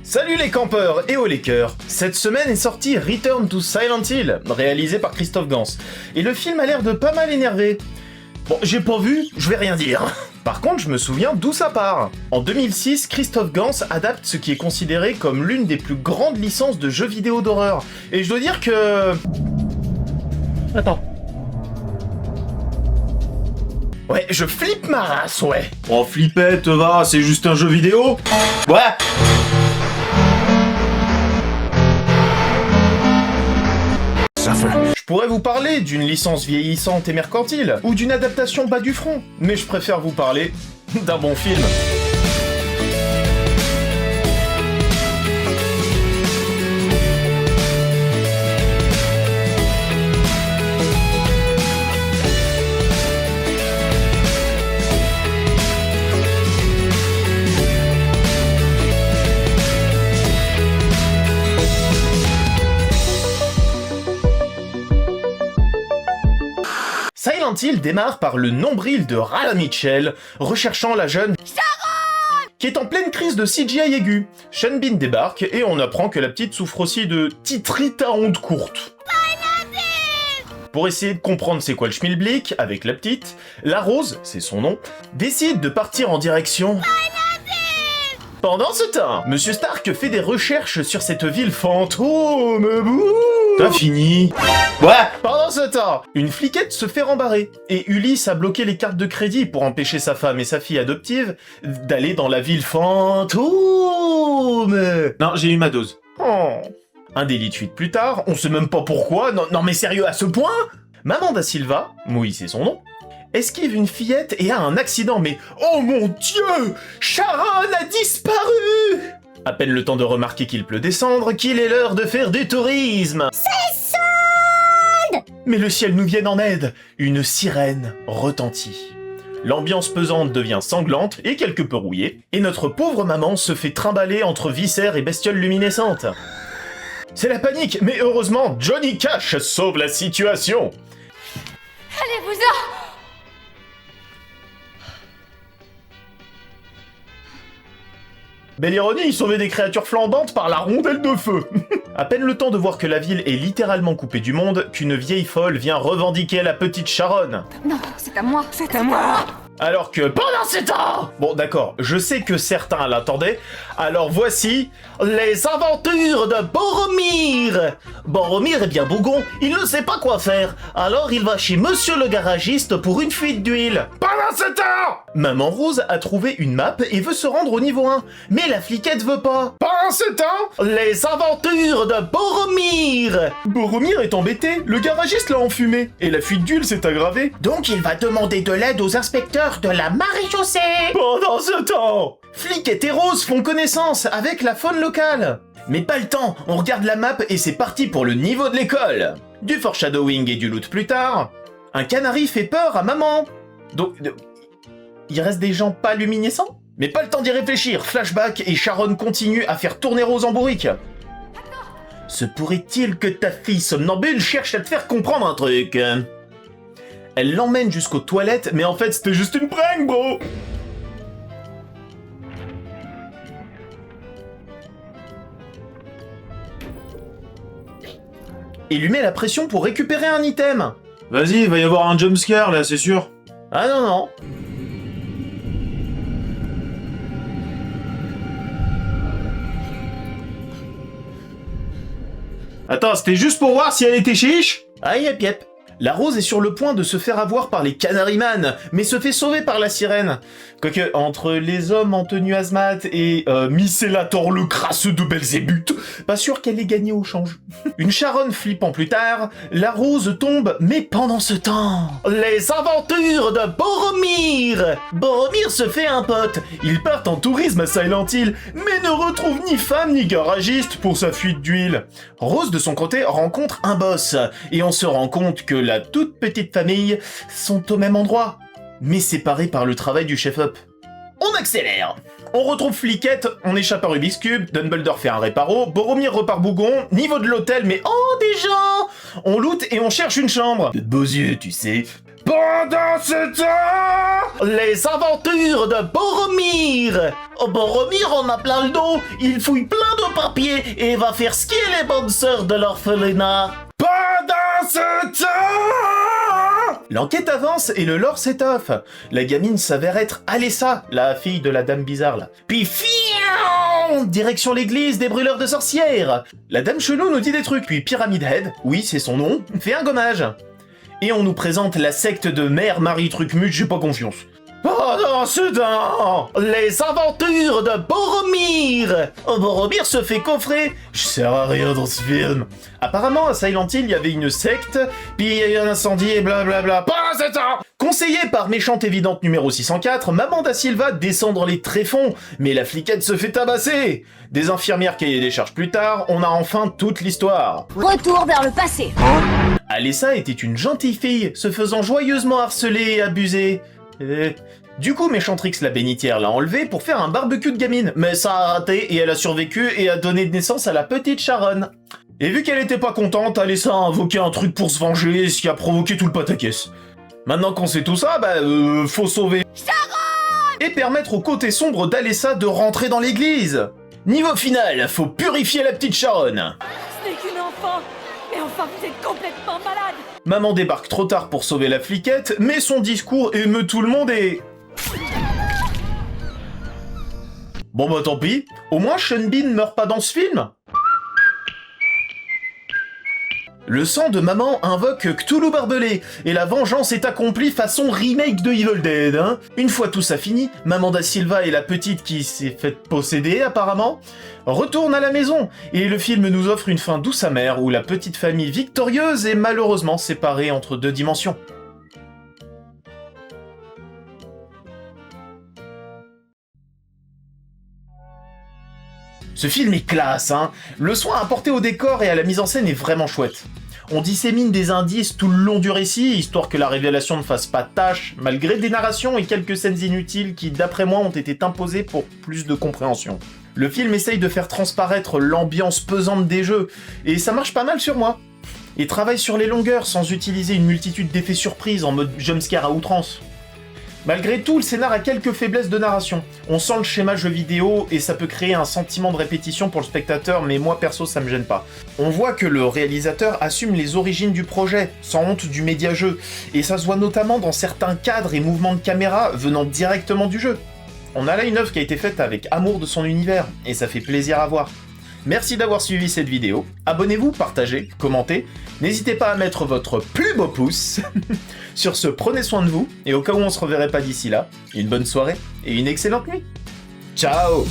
Salut les campeurs et les cœurs. Cette semaine est sorti Return to Silent Hill, réalisé par Christophe Gans. Et le film a l'air de pas mal énervé. Bon, j'ai pas vu, je vais rien dire. Par contre, je me souviens d'où ça part. En 2006, Christophe Gans adapte ce qui est considéré comme l'une des plus grandes licences de jeux vidéo d'horreur. Et je dois dire que... Attends. Ouais, je flippe ma race, ouais. Oh flippette, va, c'est juste un jeu vidéo. Ouais. Je pourrais vous parler d'une licence vieillissante et mercantile, ou d'une adaptation bas du front, mais je préfère vous parler d'un bon film. Silent Hill démarre par le nombril de Radha Mitchell, recherchant la jeune Sharon, qui est en pleine crise de CGI aiguë. Sean Bean débarque et on apprend que la petite souffre aussi de titrite à ondes courtes. Pour essayer de comprendre c'est quoi le schmilblick avec la petite, la Rose, c'est son nom, décide de partir en direction... Pendant ce temps, Monsieur Stark fait des recherches sur cette ville fantôme. Bouh. T'as fini? Ouais. Pendant ce temps, une fliquette se fait rembarrer et Ulysse a bloqué les cartes de crédit pour empêcher sa femme et sa fille adoptive d'aller dans la ville fantôme. Non, j'ai eu ma dose. Oh. Un délit de fuite plus tard, on sait même pas pourquoi. Non mais sérieux à ce point? Maman da Silva, oui c'est son nom, esquive une fillette et a un accident, mais oh mon Dieu, Sharon a disparu! À peine le temps de remarquer qu'il peut descendre, qu'il est l'heure de faire du tourisme. C'est sonde! Mais le ciel nous vient en aide, une sirène retentit. L'ambiance pesante devient sanglante et quelque peu rouillée, et notre pauvre maman se fait trimballer entre viscères et bestioles luminescentes. C'est la panique, mais heureusement, Johnny Cash sauve la situation. Allez-vous-en! Belle ironie, sauver des créatures flambantes par la rondelle de feu. À peine le temps de voir que la ville est littéralement coupée du monde, qu'une vieille folle vient revendiquer la petite Sharon. Non, c'est à moi, c'est à moi! Alors que pendant ce temps... Bon d'accord, je sais que certains l'attendaient, alors voici les aventures de Boromir. Boromir est bien bougon, il ne sait pas quoi faire, alors il va chez Monsieur le garagiste pour une fuite d'huile. Pendant ce temps, Maman Rose a trouvé une map et veut se rendre au niveau 1, mais la fliquette veut pas. Pendant ce temps, les aventures de Boromir. Boromir est embêté, le garagiste l'a enfumé, et la fuite d'huile s'est aggravée. Donc il va demander de l'aide aux inspecteurs de la maréchaussée. Pendant ce temps, Fliquette et Rose font connaissance avec la faune locale. Mais pas le temps, on regarde la map et c'est parti pour le niveau de l'école. Du foreshadowing et du loot plus tard, un canari fait peur à maman. Donc, il reste des gens pas luminescents? Mais pas le temps d'y réfléchir, flashback et Sharon continue à faire tourner Rose en bourrique. Se pourrait-il que ta fille somnambule cherche à te faire comprendre un truc? Elle l'emmène jusqu'aux toilettes, mais en fait c'était juste une prank, bro! Et lui met la pression pour récupérer un item. Vas-y, il va y avoir un jumpscare là, c'est sûr. Ah non. Attends, c'était juste pour voir si elle était chiche? Ah yep yep. La Rose est sur le point de se faire avoir par les Canaryman, mais se fait sauver par la sirène. Quoique, entre les hommes en tenue hazmat et Mycélator le crasseux de Belzébuth, pas sûr qu'elle ait gagné au change. Une Sharon flippant plus tard, la Rose tombe, mais pendant ce temps... Les aventures de Boromir! Boromir se fait un pote. Ils partent en tourisme à Silent Hill, mais ne retrouvent ni femme ni garagiste pour sa fuite d'huile. Rose, de son côté, rencontre un boss, et on se rend compte que la toute petite famille sont au même endroit, mais séparés par le travail du chef-op. On accélère. On retrouve Fliquette, on échappe à Rubik's Cube, Dumbledore fait un réparo, Boromir repart bougon, niveau de l'hôtel, mais oh déjà! On loot et on cherche une chambre. De beaux yeux, tu sais. Pendant ce temps, les aventures de Boromir. Oh, Boromir en a plein le dos, il fouille plein de papier et va faire skier les bonnes sœurs de l'orphelinat. Pendant ce temps... L'enquête avance et le lore s'étoffe. La gamine s'avère être Alessa, la fille de la dame bizarre là. Puis fiaou, direction l'église des brûleurs de sorcières. La dame chelou nous dit des trucs, puis Pyramid Head, oui c'est son nom, fait un gommage. Et on nous présente la secte de Mère Marie Trucmut, j'ai pas confiance. Pendant ce temps, les aventures de Boromir. Boromir se fait coffrer. Je sers à rien dans ce film. Apparemment, à Silent Hill, il y avait une secte, puis il y a eu un incendie et blablabla. Pendant ce temps, conseillé par méchante évidente numéro 604, Maman da Silva descend dans les tréfonds, mais la fliquette se fait tabasser. Des infirmières cahier des charges plus tard, on a enfin toute l'histoire. Retour vers le passé. Alessa était une gentille fille, se faisant joyeusement harceler et abuser. Du coup, Méchantrix la bénitière l'a enlevée pour faire un barbecue de gamine, mais ça a raté et elle a survécu et a donné naissance à la petite Sharon. Et vu qu'elle était pas contente, Alessa a invoqué un truc pour se venger, ce qui a provoqué tout le pataquès. Maintenant qu'on sait tout ça, faut sauver Sharon et permettre au côté sombre d'Alessa de rentrer dans l'église. Niveau final, faut purifier la petite Sharon. Ce n'est qu'une enfant. Mais enfin, vous êtes complètement malade. Maman débarque trop tard pour sauver la fliquette, mais son discours émeut tout le monde et... Bon bah tant pis, au moins Sean Bean meurt pas dans ce film. Le sang de maman invoque Cthulhu barbelé, et la vengeance est accomplie façon remake de Evil Dead, hein. Une fois tout ça fini, Maman da Silva et la petite qui s'est faite posséder apparemment, retournent à la maison, et le film nous offre une fin douce amère où la petite famille victorieuse est malheureusement séparée entre deux dimensions. Ce film est classe, hein. Le soin apporté au décor et à la mise en scène est vraiment chouette. On dissémine des indices tout le long du récit, histoire que la révélation ne fasse pas tâche, malgré des narrations et quelques scènes inutiles qui, d'après moi, ont été imposées pour plus de compréhension. Le film essaye de faire transparaître l'ambiance pesante des jeux, et ça marche pas mal sur moi. Et travaille sur les longueurs sans utiliser une multitude d'effets surprises en mode jumpscare à outrance. Malgré tout, le scénar a quelques faiblesses de narration. On sent le schéma jeu vidéo et ça peut créer un sentiment de répétition pour le spectateur, mais moi perso ça me gêne pas. On voit que le réalisateur assume les origines du projet, sans honte du média-jeu, et ça se voit notamment dans certains cadres et mouvements de caméra venant directement du jeu. On a là une œuvre qui a été faite avec amour de son univers, et ça fait plaisir à voir. Merci d'avoir suivi cette vidéo, abonnez-vous, partagez, commentez, n'hésitez pas à mettre votre plus beau pouce. Sur ce, prenez soin de vous, et au cas où on se reverrait pas d'ici là, une bonne soirée et une excellente nuit. Ciao!